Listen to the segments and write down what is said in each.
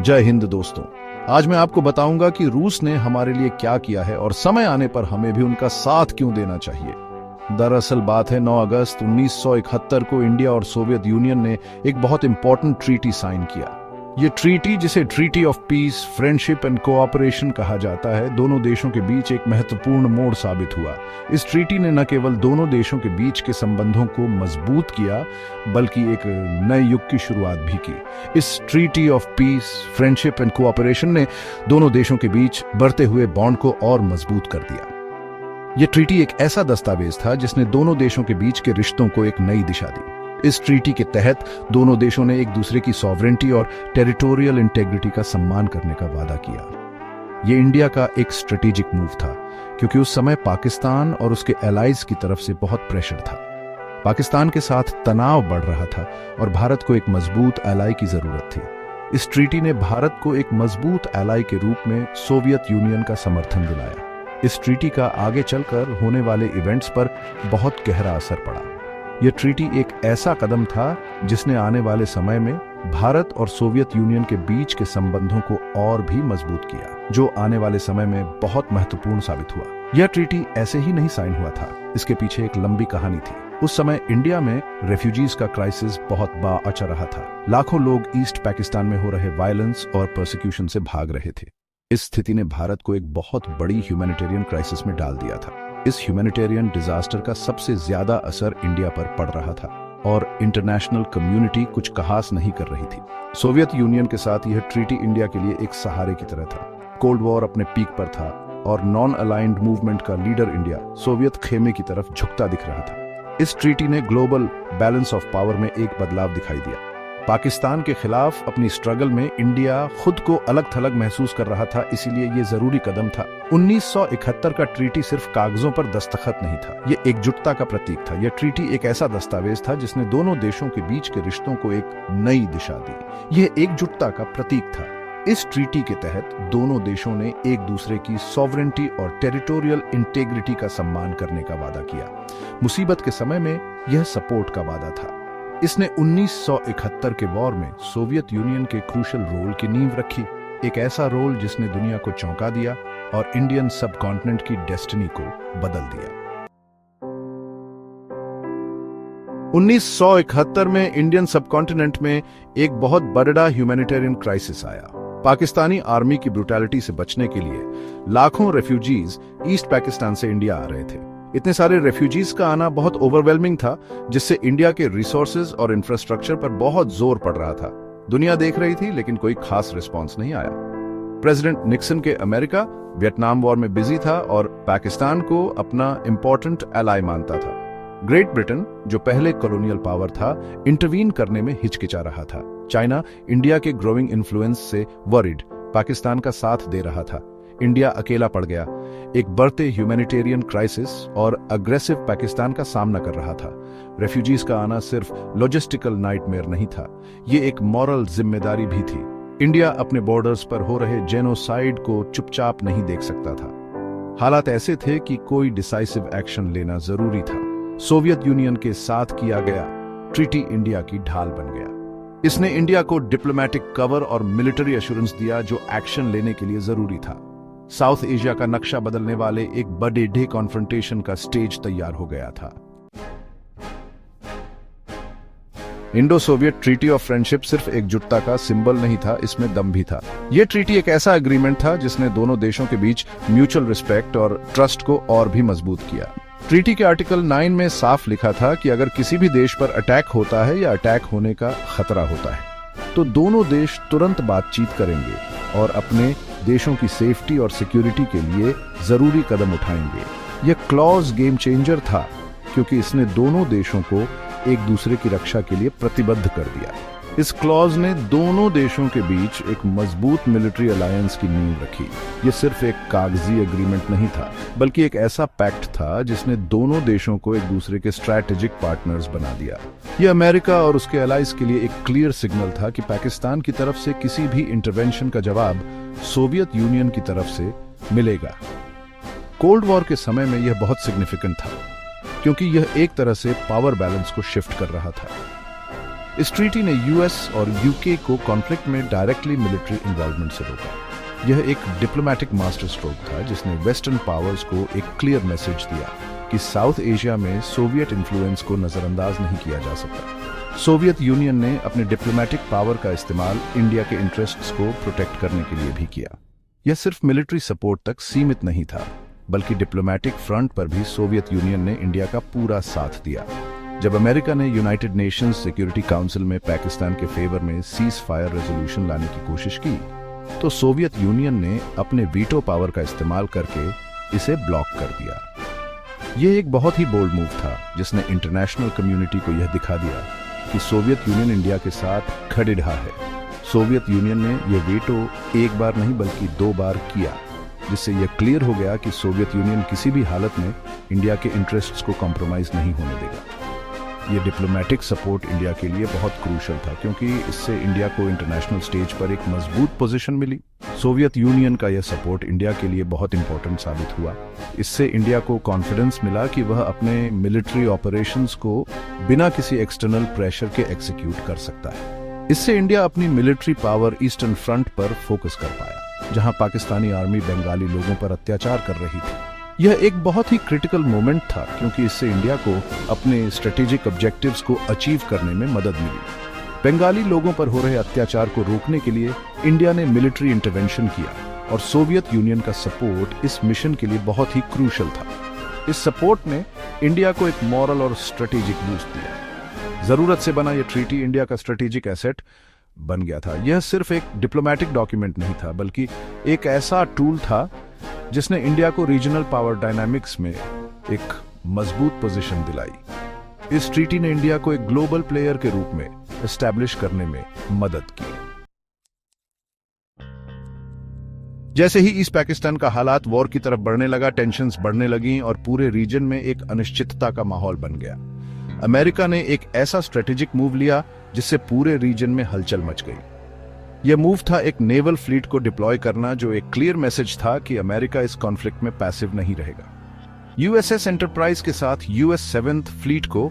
जय हिंद दोस्तों। आज मैं आपको बताऊंगा कि रूस ने हमारे लिए क्या किया है और समय आने पर हमें भी उनका साथ क्यों देना चाहिए। दरअसल बात है 9 अगस्त 1971 को इंडिया और सोवियत यूनियन ने एक बहुत इंपॉर्टेंट ट्रीटी साइन किया। ये ट्रीटी, जिसे treaty of peace, friendship and cooperation कहा जाता है, दोनों देशों के बीच एक महत्वपूर्ण मोड़ साबित हुआ। इस ट्रीटी ने न केवल दोनों देशों के बीच के संबंधों को मजबूत किया, बल्कि एक नए युग की शुरुआत भी की। इस treaty of peace, friendship and cooperation ने दोनों देशों के बीच बढ़ते हुए बॉन्ड को और मजबूत कर दिया। यह ट्रीटी एक ऐसा दस्तावेज था जिसने दोनों देशों के बीच के रिश्तों को एक नई दिशा दी। इस ट्रीटी के तहत दोनों देशों ने एक दूसरे की सॉवरेंटी और टेरिटोरियल इंटेग्रिटी का सम्मान करने का वादा किया। यह इंडिया का एक स्ट्रेटेजिक मूव था, क्योंकि उस समय पाकिस्तान और उसके एलाइज की तरफ से बहुत प्रेशर था। पाकिस्तान के साथ तनाव बढ़ रहा था और भारत को एक मजबूत एलाई की जरूरत थी। इस ट्रीटी ने भारत को एक मजबूत एलाई के रूप में सोवियत यूनियन का समर्थन दिलाया। इस ट्रीटी का आगे चलकर होने वाले इवेंट्स पर बहुत गहरा असर पड़ा। यह ट्रीटी एक ऐसा कदम था जिसने आने वाले समय में भारत और सोवियत यूनियन के बीच के संबंधों को और भी मजबूत किया, जो आने वाले समय में बहुत महत्वपूर्ण साबित हुआ। यह ट्रीटी ऐसे ही नहीं साइन हुआ था, इसके पीछे एक लंबी कहानी थी। उस समय इंडिया में रेफ्यूजीज का क्राइसिस बहुत बाअचर रहा था। लाखों लोग ईस्ट पाकिस्तान में हो रहे वायलेंस और परसिक्यूशन से भाग रहे थे। इस स्थिति ने भारत को एक बहुत बड़ी ह्यूमैनिटेरियन क्राइसिस में डाल दिया था। इस ह्यूमैनिटेरियन डिजास्टर का सबसे ज्यादा असर इंडिया पर पड़ रहा था और इंटरनेशनल कम्युनिटी कुछ खास नहीं कर रही थी। सोवियत यूनियन के साथ यह ट्रीटी इंडिया के लिए एक सहारे की तरह था। कोल्ड वॉर अपने पीक पर था और नॉन अलाइंड मूवमेंट का लीडर इंडिया सोवियत खेमे की तरफ झुकता दिख रहा था। इस ट्रीटी ने ग्लोबल बैलेंस ऑफ पावर में एक बदलाव दिखाई दिया। पाकिस्तान के खिलाफ अपनी स्ट्रगल में इंडिया खुद को अलग थलग महसूस कर रहा था, इसीलिए यह जरूरी कदम था। 1971 का ट्रीटी सिर्फ कागजों पर दस्तखत नहीं था, यह एकजुटता का प्रतीक था। यह ट्रीटी एक ऐसा दस्तावेज था जिसने दोनों देशों के बीच के रिश्तों को एक नई दिशा दी। यह एकजुटता का प्रतीक था। इस ट्रीटी के तहत दोनों देशों ने एक दूसरे की सॉवरेंटी और टेरिटोरियल इंटेग्रिटी का सम्मान करने का वादा किया। मुसीबत के समय में यह सपोर्ट का वादा था। इसने 1971 के वॉर में सोवियत यूनियन के क्रूशल रोल की नींव रखी, एक ऐसा रोल जिसने दुनिया को चौंका दिया और इंडियन सबकॉन्टिनेंट की डेस्टिनी को बदल दिया। 1971 में इंडियन सबकॉन्टिनेंट में एक बहुत बड़ा ह्यूमैनिटेरियन क्राइसिस आया। पाकिस्तानी आर्मी की ब्रुटैलिटी से बचने के लिए लाखों रेफ्यूजीज ईस्ट पाकिस्तान से इंडिया आ रहे थे। इतने सारे रेफ्यूजीज का आना बहुत ओवरवेलमिंग था, जिससे इंडिया के रिसोर्सेज और इंफ्रास्ट्रक्चर पर बहुत जोर पड़ रहा था। दुनिया देख रही थी, लेकिन कोई खास रिस्पांस नहीं आया। प्रेसिडेंट निक्सन के अमेरिका वियतनाम वॉर में बिजी था और पाकिस्तान को अपना इंपॉर्टेंट एलाई मानता था। ग्रेट ब्रिटेन, जो पहले कॉलोनियल पावर था, इंटरवीन करने में हिचकिचा रहा था। चाइना इंडिया के ग्रोइंग इन्फ्लुएंस से वरिड पाकिस्तान का साथ दे रहा था। इंडिया अकेला पड़ गया, एक बढ़ते ह्यूमैनिटेरियन क्राइसिस और अग्रेसिव पाकिस्तान का सामना कर रहा था। रेफ्यूजीज का आना सिर्फ लॉजिस्टिकल नाइटमेयर नहीं था, ये एक मॉरल जिम्मेदारी भी थी। इंडिया अपने बॉर्डर्स पर हो रहे जेनोसाइड को चुपचाप नहीं देख सकता था। हालात ऐसे थे कि कोई डिसाइसिव एक्शन लेना जरूरी था। सोवियत यूनियन के साथ किया गया ट्रीटी इंडिया की ढाल बन गया। इसने इंडिया को डिप्लोमेटिक कवर और मिलिट्री एश्योरेंस दिया, जो एक्शन लेने के लिए जरूरी था। साउथ एशिया का नक्शा बदलने वाले एक बड़े कॉन्फ्रंटेशन का स्टेज तैयार हो गया था। Indo Soviet treaty of friendship सिर्फ एकजुटता का सिंबल नहीं था, इसमें दम भी था। यह ट्रीटी एक ऐसा एग्रीमेंट था जिसने दोनों देशों के बीच म्यूचुअल रिस्पेक्ट और ट्रस्ट को और भी मजबूत किया। ट्रीटी के आर्टिकल 9 में साफ लिखा था कि अगर किसी भी देश पर अटैक होता है या अटैक होने का खतरा होता है, तो दोनों देश तुरंत बातचीत करेंगे और अपने देशों की सेफ्टी और सिक्योरिटी के लिए जरूरी कदम उठाएंगे। यह क्लॉज गेम चेंजर था, क्योंकि इसने दोनों देशों को एक दूसरे की रक्षा के लिए प्रतिबद्ध कर दिया। इस क्लॉज ने दोनों देशों के बीच एक मजबूत मिलिट्री अलायंस की नींव रखी। यह सिर्फ एक कागजी एग्रीमेंट नहीं था, बल्कि एक ऐसा पैक्ट था जिसने दोनों देशों को एक दूसरे के स्ट्रैटेजिक पार्टनर्स बना दिया। यह अमेरिका और उसके एलाइज के लिए एक क्लियर सिग्नल था कि पाकिस्तान की तरफ से किसी भी इंटरवेंशन का जवाब सोवियत यूनियन की तरफ से मिलेगा। कोल्ड वॉर के समय में यह बहुत सिग्निफिकेंट था, क्योंकि यह एक तरह से पावर बैलेंस को शिफ्ट कर रहा था। इस ट्रीटी ने यूएस और यूके को कॉन्फ्लिक्ट में डायरेक्टली मिलिट्री इन्वॉल्वमेंट से रोका। यह एक डिप्लोमैटिक मास्टर स्ट्रोक था जिसने वेस्टर्न पावर्स को एक क्लियर मैसेज दिया कि साउथ एशिया में सोवियत इन्फ्लुएंस को नजरअंदाज नहीं किया जा सकता। सोवियत यूनियन ने अपने डिप्लोमैटिक पावर का इस्तेमाल इंडिया के इंटरेस्ट्स को प्रोटेक्ट करने के लिए भी किया। यह सिर्फ मिलिट्री सपोर्ट तक सीमित नहीं था, बल्कि डिप्लोमैटिक फ्रंट पर भी सोवियत यूनियन ने इंडिया का पूरा साथ दिया। जब अमेरिका ने यूनाइटेड नेशंस सिक्योरिटी काउंसिल में पाकिस्तान के फेवर में सीज फायर रेजोल्यूशन लाने की कोशिश की, तो सोवियत यूनियन ने अपने वीटो पावर का इस्तेमाल करके इसे ब्लॉक कर दिया। यह एक बहुत ही बोल्ड मूव था जिसने इंटरनेशनल कम्युनिटी को यह दिखा दिया कि सोवियत यूनियन इंडिया के साथ खड़े ढा है। सोवियत यूनियन ने यह वीटो एक बार नहीं बल्कि 2 बार किया, जिससे यह क्लियर हो गया कि सोवियत यूनियन किसी भी हालत में इंडिया के इंटरेस्ट्स को कॉम्प्रोमाइज नहीं होने देगा। यह डिप्लोमैटिक सपोर्ट इंडिया के लिए बहुत क्रूशल था, क्योंकि इससे इंडिया को इंटरनेशनल स्टेज पर एक मजबूत पोजीशन मिली। सोवियत यूनियन का यह सपोर्ट इंडिया के लिए बहुत इंपॉर्टेंट साबित हुआ। इससे इंडिया को कॉन्फिडेंस मिला कि वह अपने मिलिट्री ऑपरेशंस को बिना किसी एक्सटर्नल प्रेशर के एग्जीक्यूट कर सकता है। इससे इंडिया अपनी मिलिट्री पावर ईस्टर्न फ्रंट पर फोकस कर पाया, जहां पाकिस्तानी आर्मी बंगाली लोगों पर अत्याचार कर रही थी। यह एक बहुत ही क्रिटिकल मोमेंट था, क्योंकि इससे इंडिया को अपने स्ट्रेटेजिक ऑब्जेक्टिव्स को अचीव करने में मदद मिली। बंगाली लोगों पर हो रहे अत्याचार को रोकने के लिए इंडिया ने मिलिट्री इंटरवेंशन किया, और सोवियत यूनियन का सपोर्ट इस मिशन के लिए बहुत ही क्रूशल था। इस सपोर्ट ने इंडिया को एक मॉरल और स्ट्रेटेजिक बूस्ट दिया। जरूरत से बना यह ट्रीटी इंडिया का स्ट्रेटेजिक एसेट बन गया था। यह सिर्फ एक डिप्लोमैटिक डॉक्यूमेंट नहीं था, बल्कि एक ऐसा टूल था जिसने इंडिया को रीजनल पावर डायनामिक्स में एक मजबूत पोजीशन दिलाई। इस ट्रीटी ने इंडिया को एक ग्लोबल प्लेयर के रूप में एस्टैब्लिश करने में मदद की। जैसे ही ईस्ट पाकिस्तान का हालात वॉर की तरफ बढ़ने लगा, टेंशन्स बढ़ने लगी और पूरे रीजन में एक अनिश्चितता का माहौल बन गया। अमेरिका ने एक ऐसा स्ट्रेटेजिक मूव लिया जिससे पूरे रीजन में हलचल मच गई। यह मूव था एक नेवल फ्लीट को डिप्लॉय करना, जो एक क्लियर मैसेज था कि अमेरिका इस कॉन्फ्लिक्ट में पैसिव नहीं रहेगा। यूएसएस एंटरप्राइज के साथ यूएस 7th फ्लीट को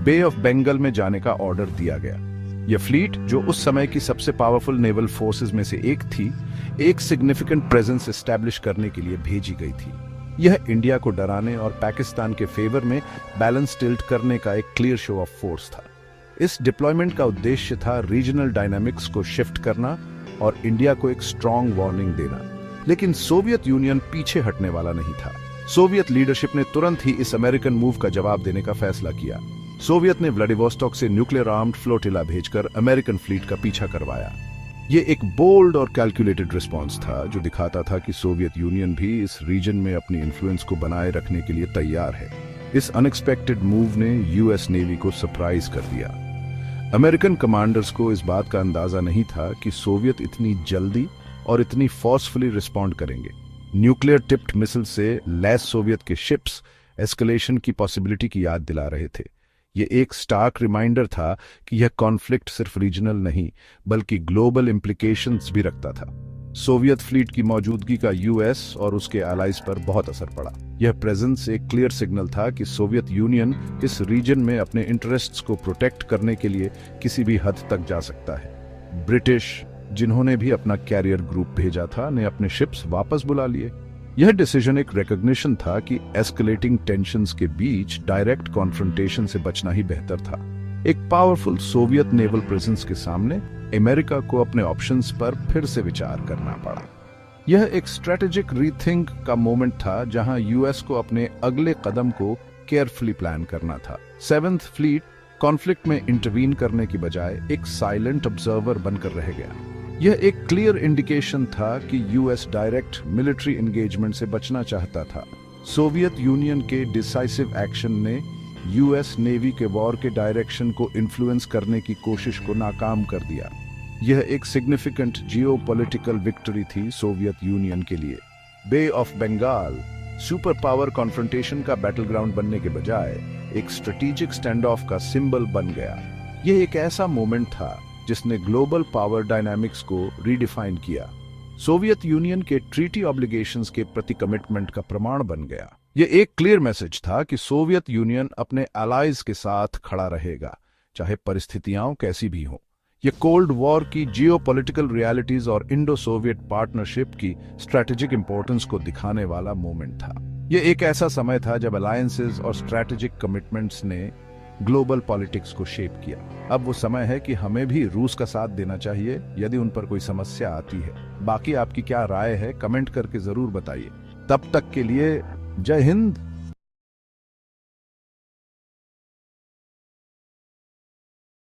बे ऑफ बंगाल में जाने का ऑर्डर दिया गया। यह फ्लीट, जो उस समय की सबसे पावरफुल नेवल फोर्सेस में से एक थी, एक सिग्निफिकेंट प्रेजेंस एस्टैब्लिश करने के लिए भेजी गई थी। यह इंडिया को डराने और पाकिस्तान के फेवर में बैलेंस टिल्ट करने का एक क्लियर शो ऑफ फोर्स था। इस डिप्लॉयमेंट का उद्देश्य था रीजनल डायनामिक्स को शिफ्ट करना और इंडिया को एक स्ट्रॉन्ग वार्निंग देना। लेकिन सोवियत यूनियन पीछे हटने वाला नहीं था। सोवियत लीडरशिप ने तुरंत ही इस अमेरिकन मूव का जवाब देने का फैसला किया। सोवियत ने व्लादिवोस्टॉक से न्यूक्लियर आर्म्ड फ्लोटिला भेजकर अमेरिकन फ्लीट का पीछा करवाया। यह एक बोल्ड और कैलकुलेटेड रिस्पॉन्स था, जो दिखाता था कि सोवियत यूनियन भी इस रीजन में अपनी इन्फ्लुएंस को बनाए रखने के लिए तैयार है। इस अनएक्सपेक्टेड मूव ने यूएस नेवी को सरप्राइज कर दिया। अमेरिकन कमांडर्स को इस बात का अंदाजा नहीं था कि सोवियत इतनी जल्दी और इतनी फोर्सफुली रिस्पॉन्ड करेंगे। न्यूक्लियर टिप्ड मिसाइल से लैस सोवियत के शिप्स एस्केलेशन की पॉसिबिलिटी की याद दिला रहे थे। यह एक स्टार्क रिमाइंडर था कि यह कॉन्फ्लिक्ट सिर्फ रीजनल नहीं, बल्कि ग्लोबल इंप्लीकेशंस भी रखता था। सोवियत फ्लीट की मौजूदगी का यूएस और उसके एलाइज पर बहुत असर पड़ा। यह प्रेजेंस एक क्लियर सिग्नल था कि सोवियत यूनियन इस रीजन में अपने इंटरेस्ट्स को प्रोटेक्ट करने के लिए किसी भी हद तक जा सकता है। ब्रिटिश, जिन्होंने भी अपना कैरियर ग्रुप भेजा था, ने अपने शिप्स वापस बुला लिए। यह डिसीजन एक रिकॉग्निशन था कि एस्केलेटिंग टेंशन्स के बीच डायरेक्ट कॉन्फ्रंटेशन से बचना ही बेहतर था। एक पावरफुल सोवियत नेवल प्रेजेंस के सामने अमेरिका को अपने ऑप्शंस पर फिर से विचार करना पड़ा। यह एक स्ट्रेटेजिक रीथिंक का मोमेंट था, जहां यूएस को अपने अगले कदम को केयरफुली प्लान करना था। 7th फ्लीट कॉन्फ्लिक्ट में इंटरवीन करने की बजाय एक साइलेंट ऑब्जर्वर बनकर रह गया। यह एक क्लियर इंडिकेशन था कि यूएस डायरेक्ट मिलिट्री एंगेजमेंट से बचना चाहता था। सोवियत यूनियन के डिसाइसिव एक्शन ने यूएस नेवी के वॉर के डायरेक्शन को इन्फ्लुएंस करने की कोशिश को नाकाम कर दिया। यह एक सिग्निफिकेंट जियोपॉलिटिकल विक्ट्री थी सोवियत यूनियन के लिए। Bay of Bengal super power confrontation का बैटलग्राउंड बनने के बजाय एक स्ट्रेटेजिक स्टैंड ऑफ का सिंबल बन गया। यह एक ऐसा मोमेंट था जिसने ग्लोबल पावर डायनामिक्स को रीडिफाइन किया। सोवियत यूनियन के ट्रीटी ऑब्लिगेशंस के प्रति कमिटमेंट का प्रमाण बन गया। यह एक क्लियर मैसेज था कि सोवियत यूनियन अपने एलाइज के साथ खड़ा रहेगा, चाहे परिस्थितियां कैसी भी हों। ये कोल्ड वॉर की जियोपॉलिटिकल रियलिटीज और इंडो सोवियत पार्टनरशिप की स्ट्रैटेजिक इंपॉर्टेंस को दिखाने वाला मोमेंट था। ये एक ऐसा समय था जब अलायंसेस और स्ट्रैटेजिक कमिटमेंट्स ने ग्लोबल पॉलिटिक्स को शेप किया। अब वो समय है कि हमें भी रूस का साथ देना चाहिए यदि उन पर कोई समस्या आती है। बाकी आपकी क्या राय है, कमेंट करके जरूर बताइए। तब तक के लिए जय हिंद।